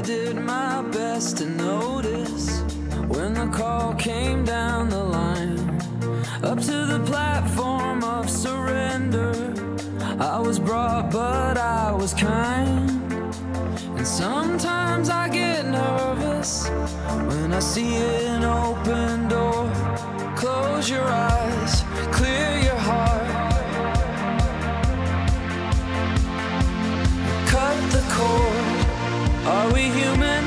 I did my best to notice when the call came down the line, up to the platform of surrender. I was brought, but I was kind. And sometimes I get nervous when I see an open door. Close your eyes, clear your heart, cut the cord. Are we human,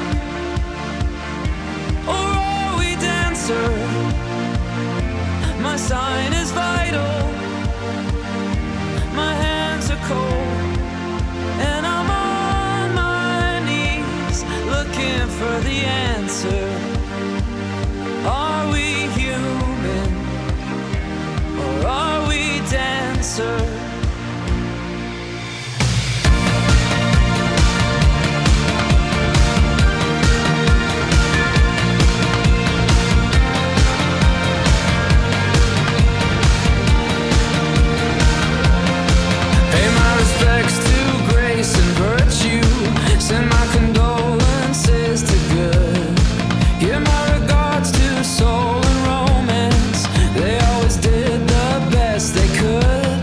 or are we dancer? My sign is vital, my hands are cold, and I'm on my knees looking for the answer. Are we human, or are we dancer? Send my condolences to good. Give my regards to soul and romance. They always did the best they could.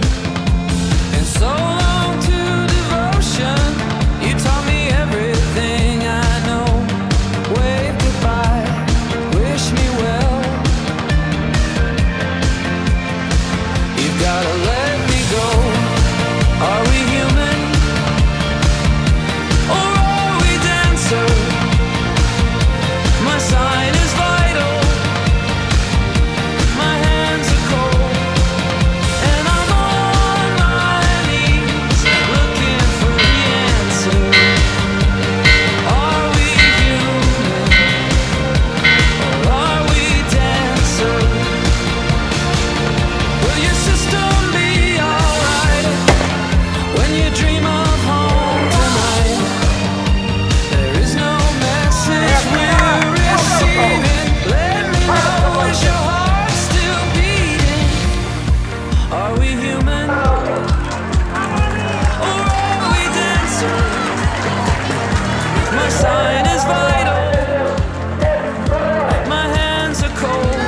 And so long to devotion. You taught me everything I know. Wave goodbye, wish me well. You've gotta let me go. Are we human? My sign is vital, my hands are cold, and I'm on my knees looking for the answer. Are we human, or are we dancer? Will your system be alright when you dream of home tonight? There is no message we're receiving. Let me know, is your heart still beating? Are we human, or are we dancer? My sign is vital, my hands are cold,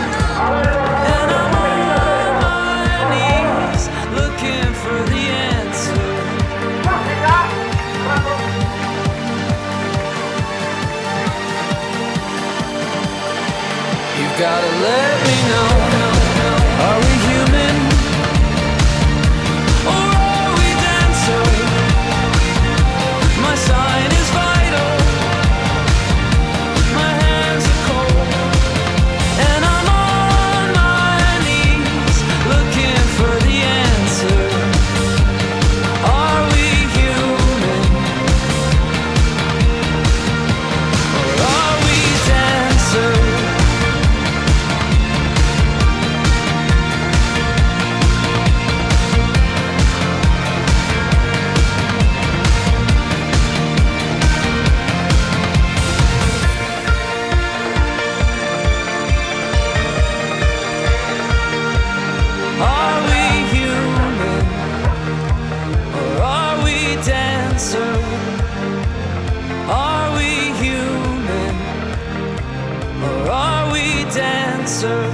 and I'm on my knees looking for the answer. You've gotta let me know. Are we human, or are we dancer? My sign is vital, my hands are cold, and I'm on my knees looking for the answer. Are we human, or are we dancer? Are we human, or are we dancer? Are we human, or are we dancer?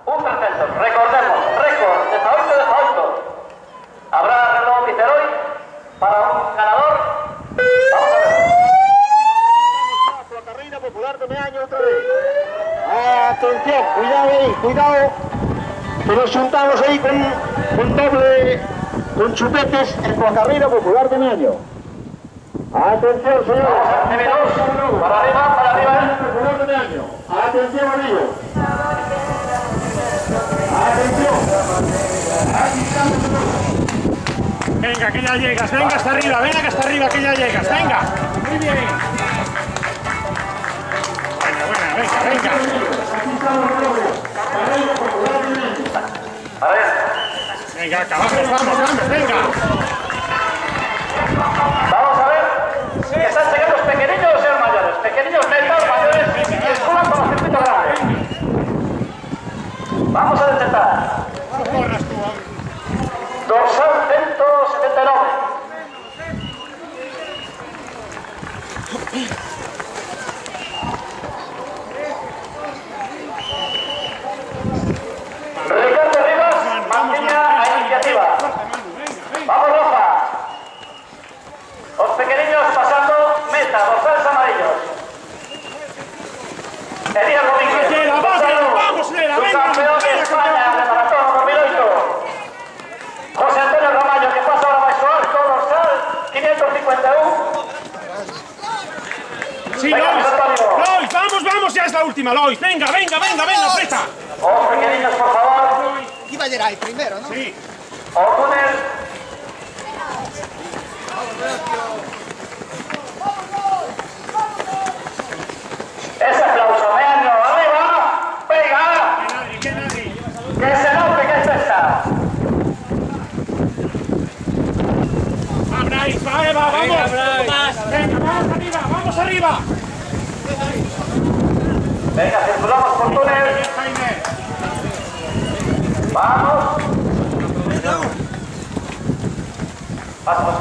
Un perfecto, recordemos, récord, 18-18. Habrá reloj Viceroy para un ganador. Vamos a ver. La carrera popular de Meaño otra vez. Atención, cuidado ahí, cuidado. Que nos juntamos ahí con doble, con chupetes en la carrera popular de Meaño. Atención, señores. Para arriba, para arriba. Popular de Meaño. Atención, amigos. Venga, que ya llegas, venga hasta arriba, que ya llegas, venga. Muy bien. Venga. Venga, acabamos, vamos, venga. Vamos a ver si están llegando los pequeños o sean mayores. Pequeños metas, mayores, y escuelan para el circuito grande. Vamos a detectar. Corras tú, Dorsal 179. Ricardo Rivas, mantiña a iniciativa. Vamos, Roja. Los pequeños pasando meta, dorsales amarillos. Elías Domínguez, vamos, Nela, venga, subcampeón de España de maratón 2008. José Antonio Ramallo, que pasa ahora más alto, dorsal 551. Sí, Venga, Lois, Antonio. Lois, vamos, ya es la última, Lois. Venga, aprieta. Los pequeños, por favor. Iba a llegar ahí primero, ¿no? Sí. O'Connell. Ese aplauso, Meaño, arriba, venga, Que nadie. que se note que esto está. Abráis, va, Eva, vamos. Venga, vamos arriba. Venga, circulamos por túnel, Jaime. vamos. Pasa.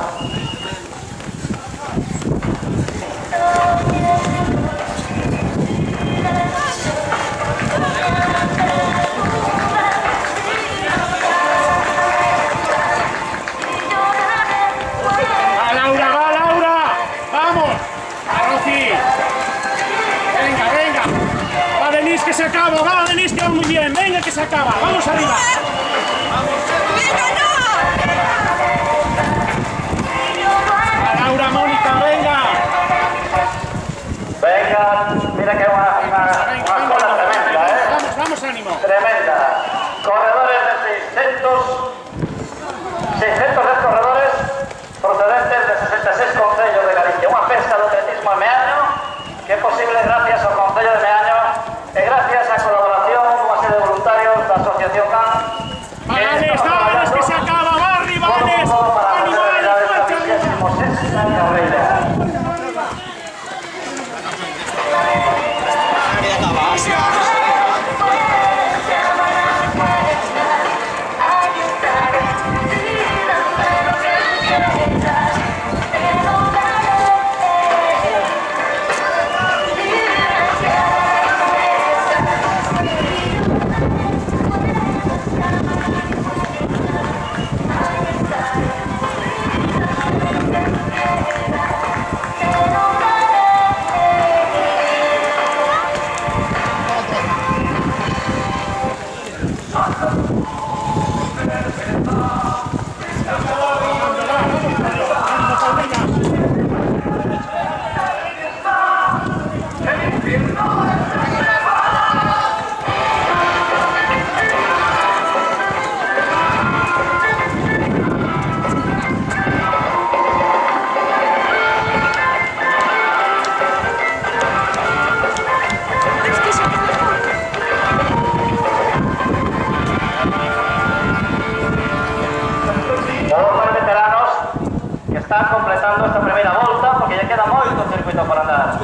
Va, Laura. Vamos. A Rosy. Venga. Va, Denise, que se acaba. Denise, que va muy bien. Venga, que se acaba. Vamos arriba. Va, Laura, Mónica, venga. Venga, mira que una cola tremenda, ¿eh? Vamos, ánimo. Tremenda. Corredores de 610 corredores procedentes de 66 concellos de Galicia. Unha festa do atletismo en Meaño que é posible gracias ao Concello de Meaño e gracias á colaboración dunha serie de voluntarios da Asociación CAN. Vales, que se acaba. Va arriba, Vales. Todo para Ánimo, celebrar esta Vales, 26ª carreira. Están completando esta primera volta porque ya queda moito circuito por andar.